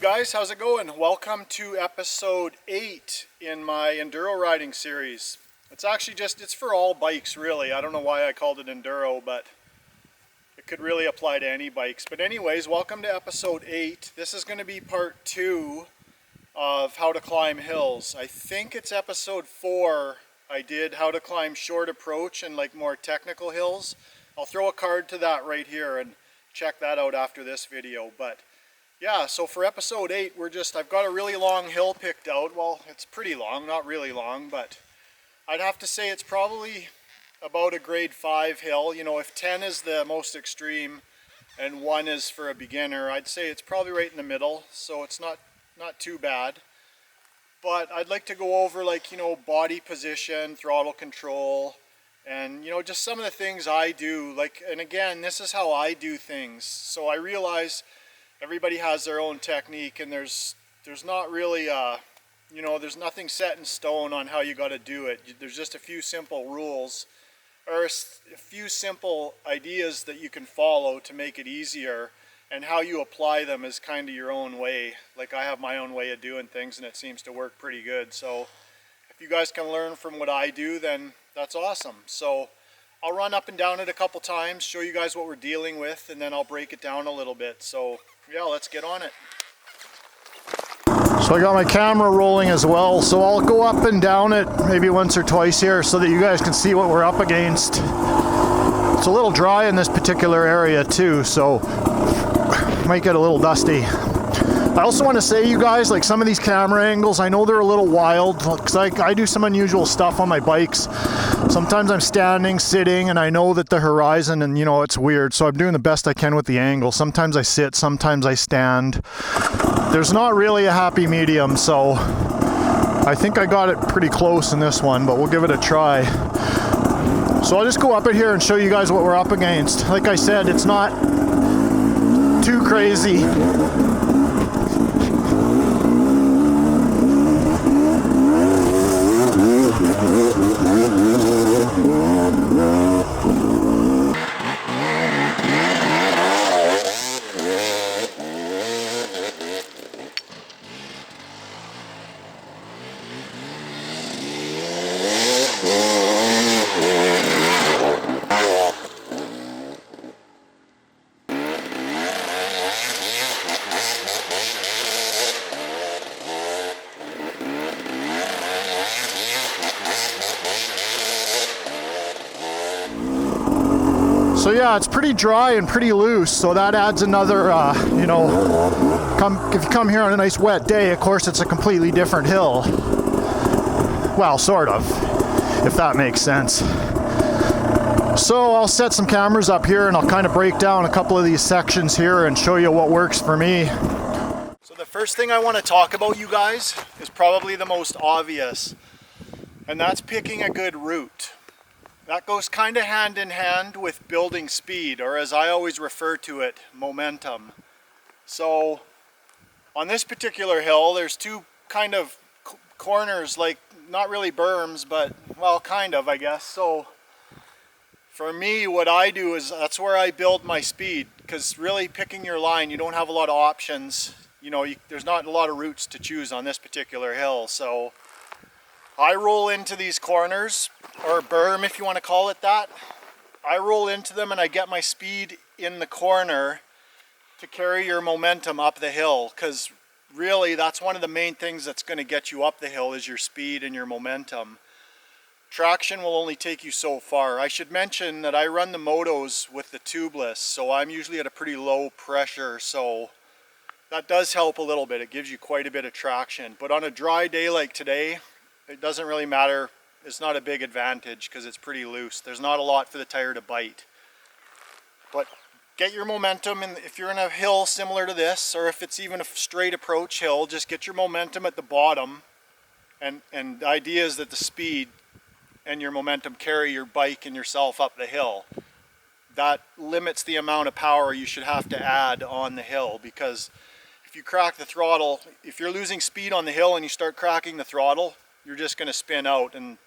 guys, how's it going? Welcome to episode 8 in my Enduro riding series. It's actually it's for all bikes really. I don't know why I called it Enduro, but it could really apply to any bikes. But anyways, welcome to episode 8. This is going to be part 2 of how to climb hills. I think it's episode 4. I did how to climb short approach and like more technical hills. I'll throw a card to that right here and check that out after this video. But yeah, so for episode 8, I've got a really long hill picked out. Well, it's pretty long, not really long, but I'd have to say it's probably about a grade 5 hill. You know, if 10 is the most extreme and 1 is for a beginner, I'd say it's probably right in the middle, so it's not too bad. But I'd like to go over, like, you know, body position, throttle control, and, you know, just some of the things I do. Like, and again, this is how I do things. So I realize everybody has their own technique, and there's not really you know, there's nothing set in stone on how you got to do it. There's just a few simple rules or a few simple ideas that you can follow to make it easier, and how you apply them is kind of your own way. Like, I have my own way of doing things and it seems to work pretty good. So if you guys can learn from what I do, then that's awesome. So I'll run up and down it a couple times, show you guys what we're dealing with, and then I'll break it down a little bit. So yeah, let's get on it. So I got my camera rolling as well, so I'll go up and down it maybe once or twice here so that you guys can see what we're up against. It's a little dry in this particular area too, so might get a little dusty. I also want to say, you guys, like, some of these camera angles, I know they're a little wild because I do some unusual stuff on my bikes. Sometimes I'm standing, sitting, and I know that the horizon, and you know, it's weird, so I'm doing the best I can with the angle. Sometimes I sit, sometimes I stand. There's not really a happy medium, so I think I got it pretty close in this one, but we'll give it a try. So I'll just go up it here and show you guys what we're up against. Like I said, it's not too crazy. So yeah, it's pretty dry and pretty loose, so that adds another, you know, if you come here on a nice wet day, of course it's a completely different hill. Well, sort of, if that makes sense. So I'll set some cameras up here and I'll kind of break down a couple of these sections here and show you what works for me. So the first thing I want to talk about, you guys, is probably the most obvious, and that's picking a good route. That goes kind of hand in hand with building speed, or as I always refer to it, momentum. So on this particular hill, there's two kind of corners, like not really berms, but well, kind of, I guess. So for me, what I do is that's where I build my speed, because really picking your line, you don't have a lot of options. You know, there's not a lot of routes to choose on this particular hill. So I roll into these corners, or berm if you want to call it that. I roll into them and I get my speed in the corner to carry your momentum up the hill, because really that's one of the main things that's going to get you up the hill is your speed and your momentum. Traction will only take you so far. I should mention that I run the Motoz with the Tubliss, so I'm usually at a pretty low pressure, so that does help a little bit. It gives you quite a bit of traction. But on a dry day like today, it doesn't really matter. It's not a big advantage because it's pretty loose. There's not a lot for the tire to bite. But get your momentum, and if you're in a hill similar to this, or if it's even a straight approach hill, just get your momentum at the bottom. And the idea is that the speed and your momentum carry your bike and yourself up the hill. That limits the amount of power you should have to add on the hill, because if you crack the throttle, if you're losing speed on the hill and you start cracking the throttle, you're just going to spin out, and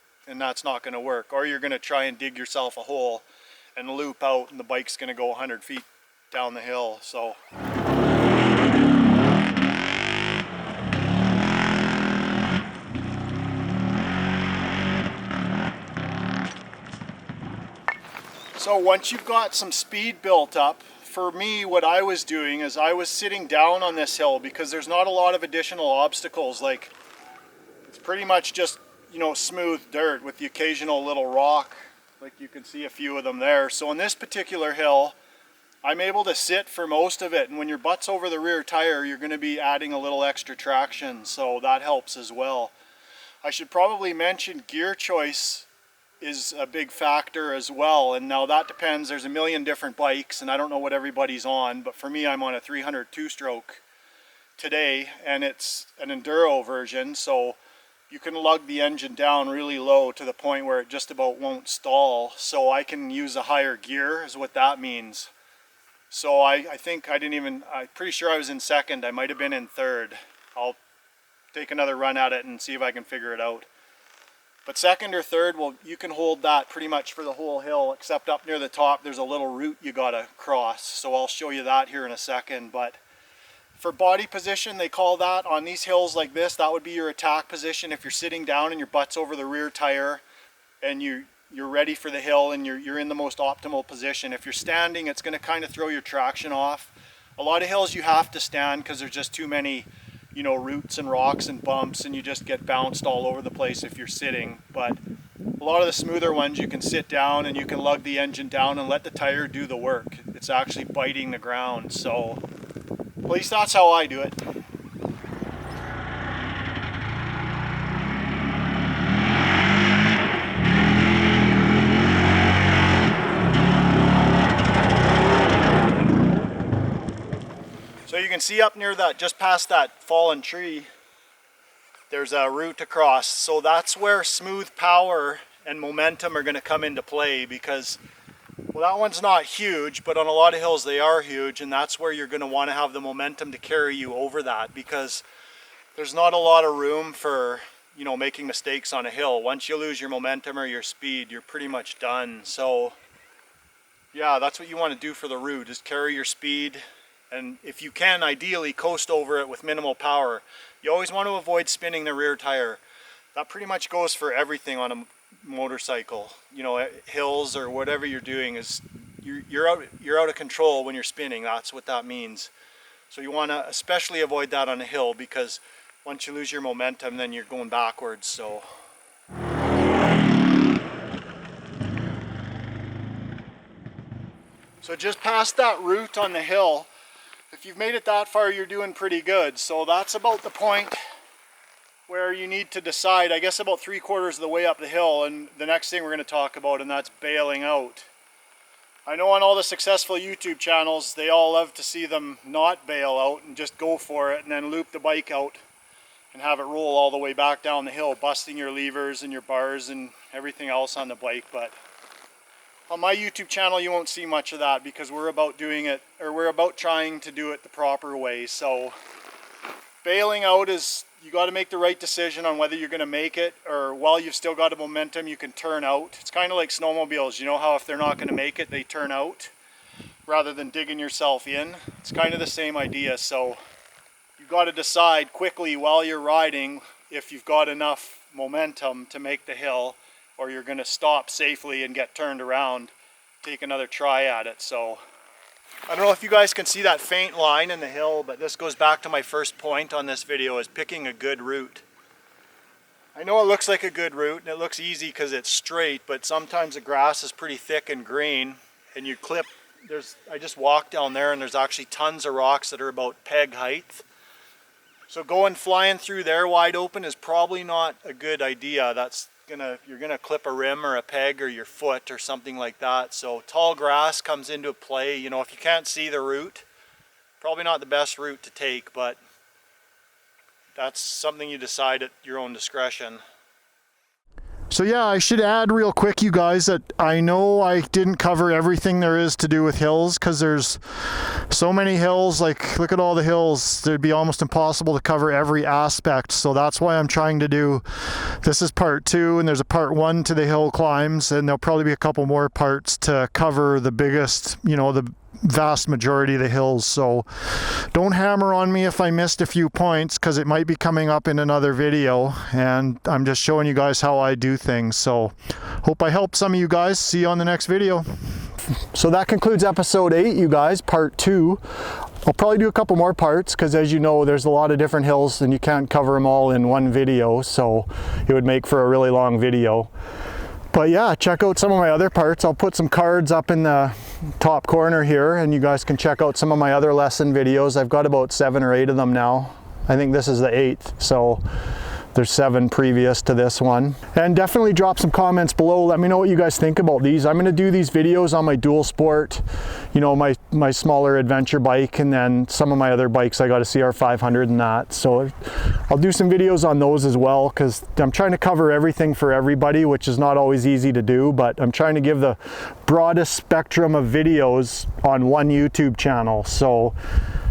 that's not going to work. Or you're going to try and dig yourself a hole and loop out, and the bike's going to go 100 feet down the hill. So So once you've got some speed built up, for me what I was doing is I was sitting down on this hill because there's not a lot of additional obstacles. Like, it's pretty much just, you know, smooth dirt with the occasional little rock, like you can see a few of them there. So on this particular hill, I'm able to sit for most of it, and when your butt's over the rear tire, you're going to be adding a little extra traction, so that helps as well. I should probably mention gear choice is a big factor as well, and now that depends. There's a million different bikes and I don't know what everybody's on, but for me I'm on a 300 2-stroke today, and it's an Enduro version, so you can lug the engine down really low to the point where it just about won't stall, so I can use a higher gear is what that means. So I think I'm pretty sure I was in second. I might have been in third. I'll take another run at it and see if I can figure it out. But second or third, well, you can hold that pretty much for the whole hill, except up near the top there's a little route you gotta cross. So I'll show you that here in a second. But for body position, they call that on these hills like this, that would be your attack position. If you're sitting down and your butt's over the rear tire and you're ready for the hill and you're in the most optimal position. If you're standing, it's gonna kind of throw your traction off. A lot of hills you have to stand because there's just too many, you know, roots and rocks and bumps, and you just get bounced all over the place if you're sitting. But a lot of the smoother ones you can sit down and you can lug the engine down and let the tire do the work. It's actually biting the ground, so at least that's how I do it. So you can see up near that, just past that fallen tree, there's a route across. So that's where smooth power and momentum are going to come into play, because, well, that one's not huge, but on a lot of hills they are huge, and that's where you're going to want to have the momentum to carry you over that, because there's not a lot of room for, you know, making mistakes on a hill. Once you lose your momentum or your speed, you're pretty much done. So yeah, that's what you want to do for the route, is carry your speed. And if you can, ideally coast over it with minimal power. You always want to avoid spinning the rear tire. That pretty much goes for everything on a motorcycle. You know, hills or whatever you're doing, is you're out of control when you're spinning. That's what that means. So you want to especially avoid that on a hill, because once you lose your momentum, then you're going backwards. So just past that route on the hill, if you've made it that far, you're doing pretty good. So that's about the point where you need to decide, I guess about 3/4 of the way up the hill, and the next thing we're going to talk about, and that's bailing out. I know on all the successful YouTube channels, they all love to see them not bail out and just go for it and then loop the bike out and have it roll all the way back down the hill, busting your levers and your bars and everything else on the bike. But on my YouTube channel, you won't see much of that, because we're about doing it, or we're about trying to do it the proper way. So bailing out is, you got to make the right decision on whether you're going to make it, or while you've still got a momentum, you can turn out. It's kind of like snowmobiles. You know how if they're not going to make it, they turn out rather than digging yourself in? It's kind of the same idea. So you've got to decide quickly while you're riding if you've got enough momentum to make the hill, or you're going to stop safely and get turned around, take another try at it. So I don't know if you guys can see that faint line in the hill, but this goes back to my first point on this video, is picking a good route. I know it looks like a good route and it looks easy because it's straight, but sometimes the grass is pretty thick and green, and you clip, I just walked down there and there's actually tons of rocks that are about peg height. So going flying through there wide open is probably not a good idea. You're gonna clip a rim or a peg or your foot or something like that. So tall grass comes into play. You know, if you can't see the route, probably not the best route to take, but that's something you decide at your own discretion. So yeah, I should add real quick, you guys, that I know I didn't cover everything there is to do with hills, because there's so many hills. Like, look at all the hills. It'd be almost impossible to cover every aspect. So that's why I'm trying to do, this is part 2, and there's a part 1 to the hill climbs, and there'll probably be a couple more parts to cover the biggest, you know, the vast majority of the hills. So don't hammer on me if I missed a few points, because it might be coming up in another video, and I'm just showing you guys how I do things. So hope I helped some of you guys. See you on the next video. So that concludes episode 8, you guys, part 2. I'll probably do a couple more parts because, as you know, there's a lot of different hills and you can't cover them all in one video, so it would make for a really long video. But yeah, check out some of my other parts. I'll put some cards up in the top corner here and you guys can check out some of my other lesson videos. I've got about 7 or 8 of them now. I think this is the 8th, so there's 7 previous to this one. And definitely drop some comments below. Let me know what you guys think about these. I'm gonna do these videos on my dual sport, you know, my smaller adventure bike, and then some of my other bikes. I got a CR500 and that. So I'll do some videos on those as well, because I'm trying to cover everything for everybody, which is not always easy to do, but I'm trying to give the broadest spectrum of videos on one YouTube channel. So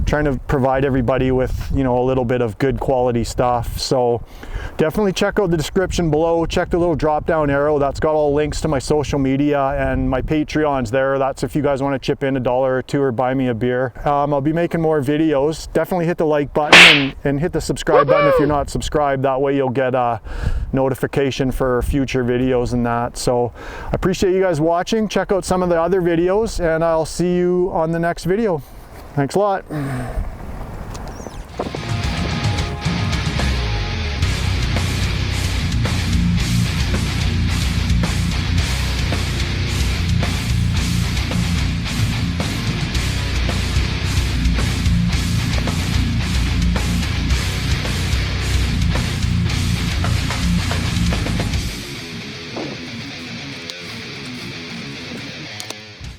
trying to provide everybody with, you know, a little bit of good quality stuff. So definitely check out the description below. Check the little drop down arrow. That's got all links to my social media and my Patreon's there. That's if you guys want to chip in $1 or $2 or buy me a beer. I'll be making more videos. Definitely hit the like button and hit the subscribe button if you're not subscribed. That way you'll get a notification for future videos and that. So I appreciate you guys watching. Check out some of the other videos and I'll see you on the next video. Thanks a lot.